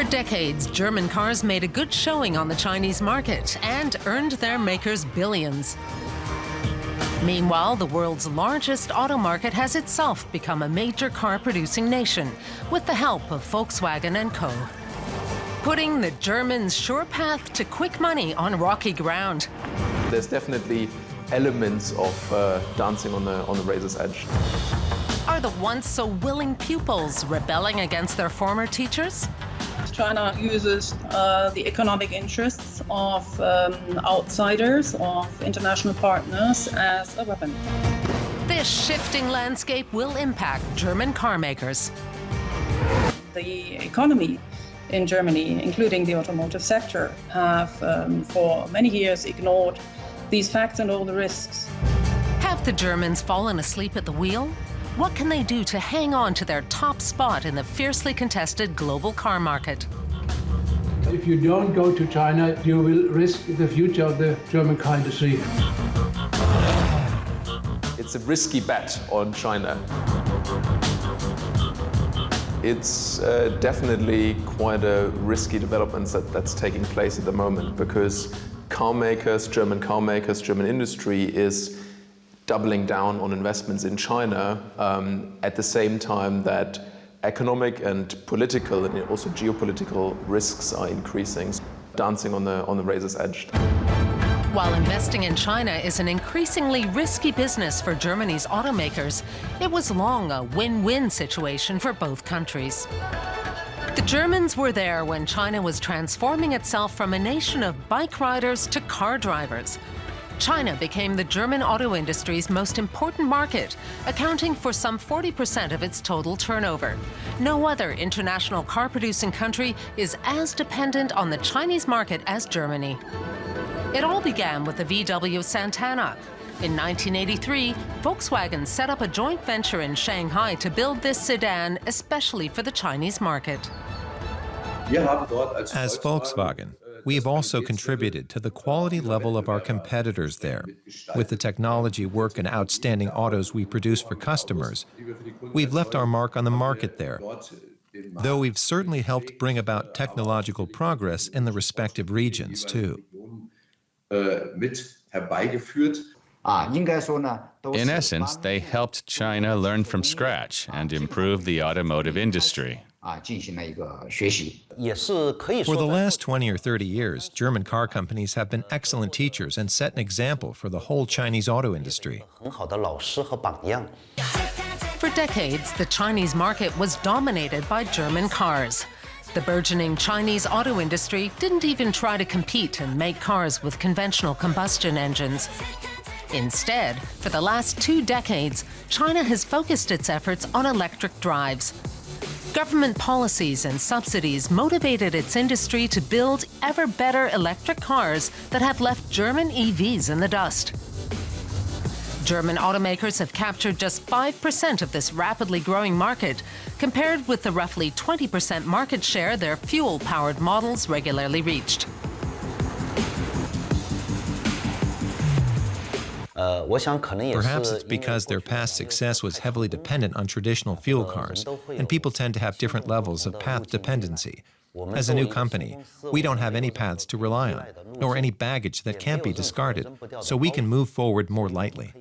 For decades, German cars made a good showing on the Chinese market and earned their makers billions. Meanwhile, the world's largest auto market has itself become a major car-producing nation with the help of Volkswagen and Co. Putting the Germans' sure path to quick money on rocky ground. There's definitely elements of dancing on the razor's edge. Are the once so willing pupils rebelling against their former teachers? China uses the economic interests of outsiders, of international partners as a weapon. This shifting landscape will impact German car makers. The economy in Germany, including the automotive sector, have for many years ignored these facts and all the risks. Have the Germans fallen asleep at the wheel? What can they do to hang on to their top spot in the fiercely contested global car market? If you don't go to China, you will risk the future of the German car industry. It's a risky bet on China. It's definitely quite a risky development that's taking place at the moment, because car makers, German industry is doubling down on investments in China at the same time that economic and political and also geopolitical risks are increasing, dancing on the razor's edge. While investing in China is an increasingly risky business for Germany's automakers, it was long a win-win situation for both countries. The Germans were there when China was transforming itself from a nation of bike riders to car drivers. China became the German auto industry's most important market, accounting for some 40% of its total turnover. No other international car-producing country is as dependent on the Chinese market as Germany. It all began with the VW Santana. In 1983, Volkswagen set up a joint venture in Shanghai to build this sedan especially for the Chinese market. As Volkswagen, we have also contributed to the quality level of our competitors there. With the technology work and outstanding autos we produce for customers, we've left our mark on the market there, though we've certainly helped bring about technological progress in the respective regions, too. In essence, they helped China learn from scratch and improve the automotive industry. For the last 20 or 30 years, German car companies have been excellent teachers and set an example for the whole Chinese auto industry. For decades, the Chinese market was dominated by German cars. The burgeoning Chinese auto industry didn't even try to compete and make cars with conventional combustion engines. Instead, for the last 2 decades, China has focused its efforts on electric drives. Government policies and subsidies motivated its industry to build ever better electric cars that have left German EVs in the dust. German automakers have captured just 5% of this rapidly growing market, compared with the roughly 20% market share their fuel-powered models regularly reached. Perhaps it's because their past success was heavily dependent on traditional fuel cars, and people tend to have different levels of path dependency. As a new company, we don't have any paths to rely on, nor any baggage that can't be discarded, so we can move forward more lightly.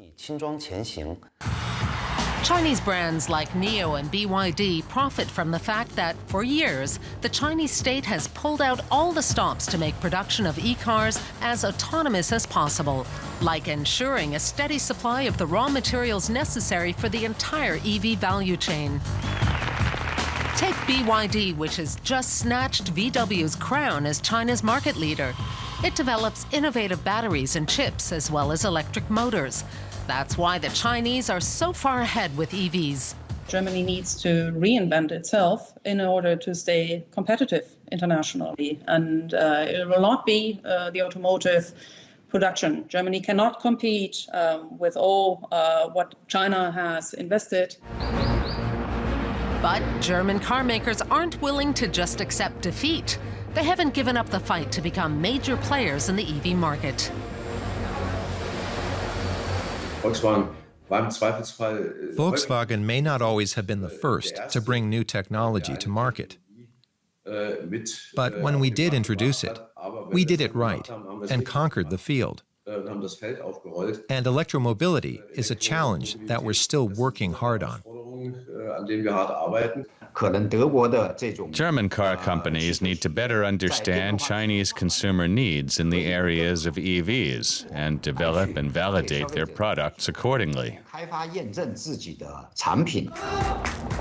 Chinese brands like NIO and BYD profit from the fact that, for years, the Chinese state has pulled out all the stops to make production of e-cars as autonomous as possible, like ensuring a steady supply of the raw materials necessary for the entire EV value chain. Take BYD, which has just snatched VW's crown as China's market leader. It develops innovative batteries and chips, as well as electric motors. That's why the Chinese are so far ahead with EVs. Germany needs to reinvent itself in order to stay competitive internationally. And it will not be the automotive production. Germany cannot compete with all what China has invested. But German car makers aren't willing to just accept defeat. They haven't given up the fight to become major players in the EV market. Volkswagen may not always have been the first to bring new technology to market. But when we did introduce it, we did it right and conquered the field. And electromobility is a challenge that we're still working hard on. German car companies need to better understand Chinese consumer needs in the areas of EVs and develop and validate their products accordingly.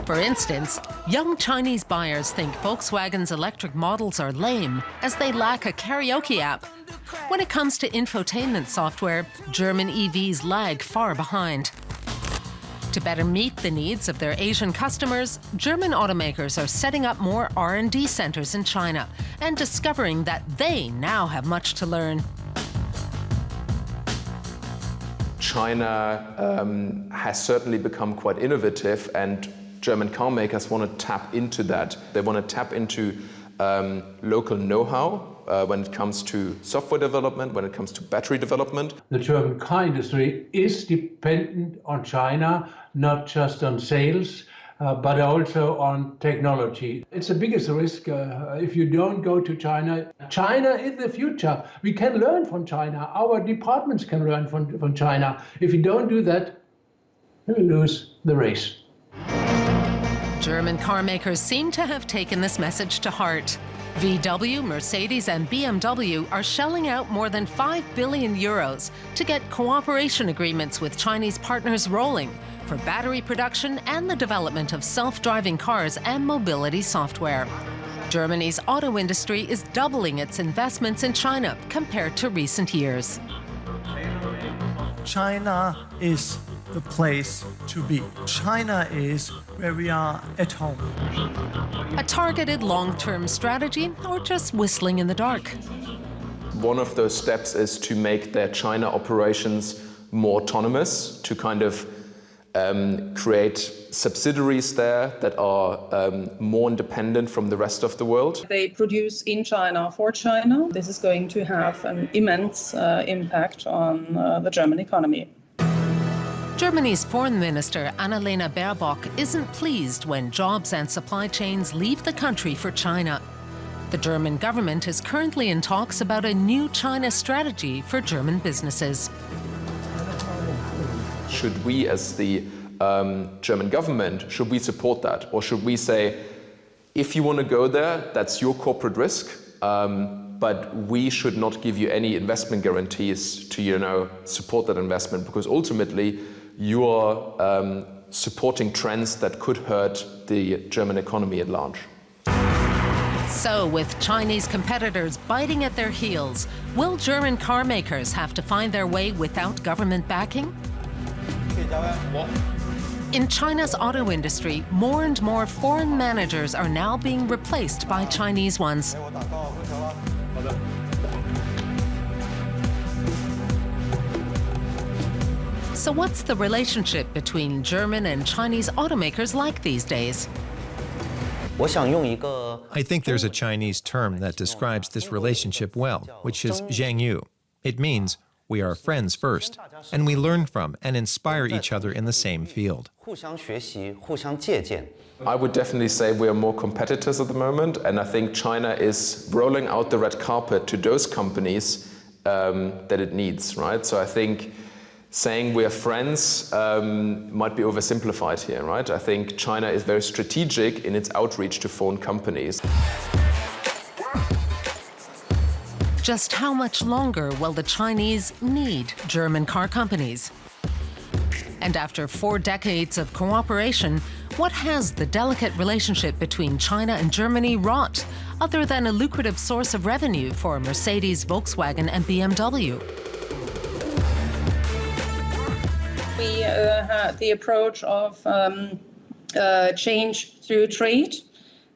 For instance, young Chinese buyers think Volkswagen's electric models are lame as they lack a karaoke app. When it comes to infotainment software, German EVs lag far behind. To better meet the needs of their Asian customers, German automakers are setting up more R&D centers in China and discovering that they now have much to learn. China has certainly become quite innovative, and German car makers want to tap into that. They want to tap into local know-how when it comes to software development, when it comes to battery development. The German car industry is dependent on China, not just on sales, but also on technology. It's the biggest risk if you don't go to China. China in the future, we can learn from China. Our departments can learn from China. If you don't do that, we will lose the race. German car makers seem to have taken this message to heart. VW, Mercedes, and BMW are shelling out more than 5 billion euros to get cooperation agreements with Chinese partners rolling for battery production and the development of self-driving cars and mobility software. Germany's auto industry is doubling its investments in China compared to recent years. China is the place to be. China is where we are at home. A targeted long-term strategy or just whistling in the dark? One of those steps is to make their China operations more autonomous, to kind of create subsidiaries there that are more independent from the rest of the world. They produce in China for China. This is going to have an immense impact on the German economy. Germany's Foreign Minister Annalena Baerbock isn't pleased when jobs and supply chains leave the country for China. The German government is currently in talks about a new China strategy for German businesses. Should we, as the German government, should we support that? Or should we say, if you want to go there, that's your corporate risk, but we should not give you any investment guarantees to, support that investment, because ultimately you are supporting trends that could hurt the German economy at large. So, with Chinese competitors biting at their heels, will German car makers have to find their way without government backing? In China's auto industry, more and more foreign managers are now being replaced by Chinese ones. So what's the relationship between German and Chinese automakers like these days? I think there's a Chinese term that describes this relationship well, which is zhengyu. It means we are friends first, and we learn from and inspire each other in the same field. I would definitely say we are more competitors at the moment, and I think China is rolling out the red carpet to those companies that it needs, right? So I think saying we're friends might be oversimplified here, right? I think China is very strategic in its outreach to foreign companies. Just how much longer will the Chinese need German car companies? And after 4 decades of cooperation, what has the delicate relationship between China and Germany wrought, other than a lucrative source of revenue for Mercedes, Volkswagen, and BMW? We had the approach of change through trade,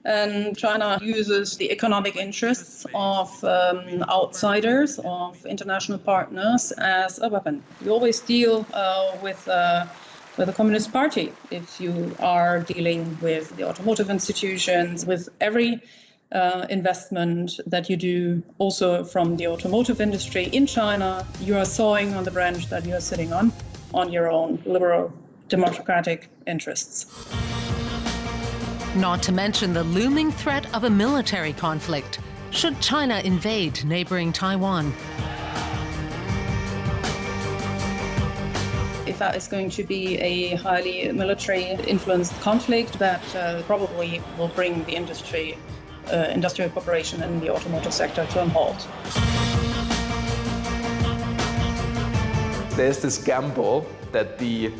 and China uses the economic interests of outsiders, of international partners, as a weapon. You always deal with the Communist Party if you are dealing with the automotive institutions, with every investment that you do also from the automotive industry in China. You are sawing on the branch that you are sitting on your own liberal democratic interests. Not to mention the looming threat of a military conflict should China invade neighboring Taiwan. If that is going to be a highly military-influenced conflict, that probably will bring the industrial cooperation in the automotive sector to a halt. There's this gamble that the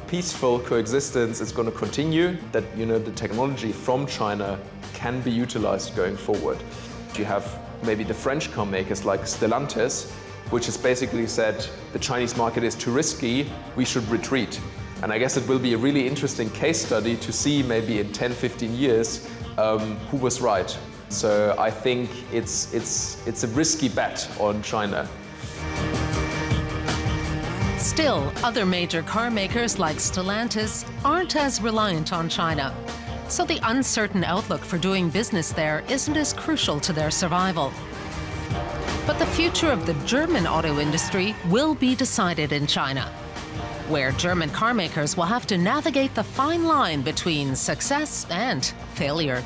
peaceful coexistence is going to continue, that the technology from China can be utilized going forward. You have maybe the French car makers like Stellantis, which has basically said the Chinese market is too risky, we should retreat. And I guess it will be a really interesting case study to see maybe in 10, 15 years who was right. So I think it's a risky bet on China. Still, other major car makers like Stellantis aren't as reliant on China. So the uncertain outlook for doing business there isn't as crucial to their survival. But the future of the German auto industry will be decided in China, where German car makers will have to navigate the fine line between success and failure.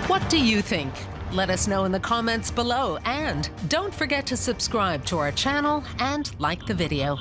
What do you think? Let us know in the comments below, and don't forget to subscribe to our channel and like the video.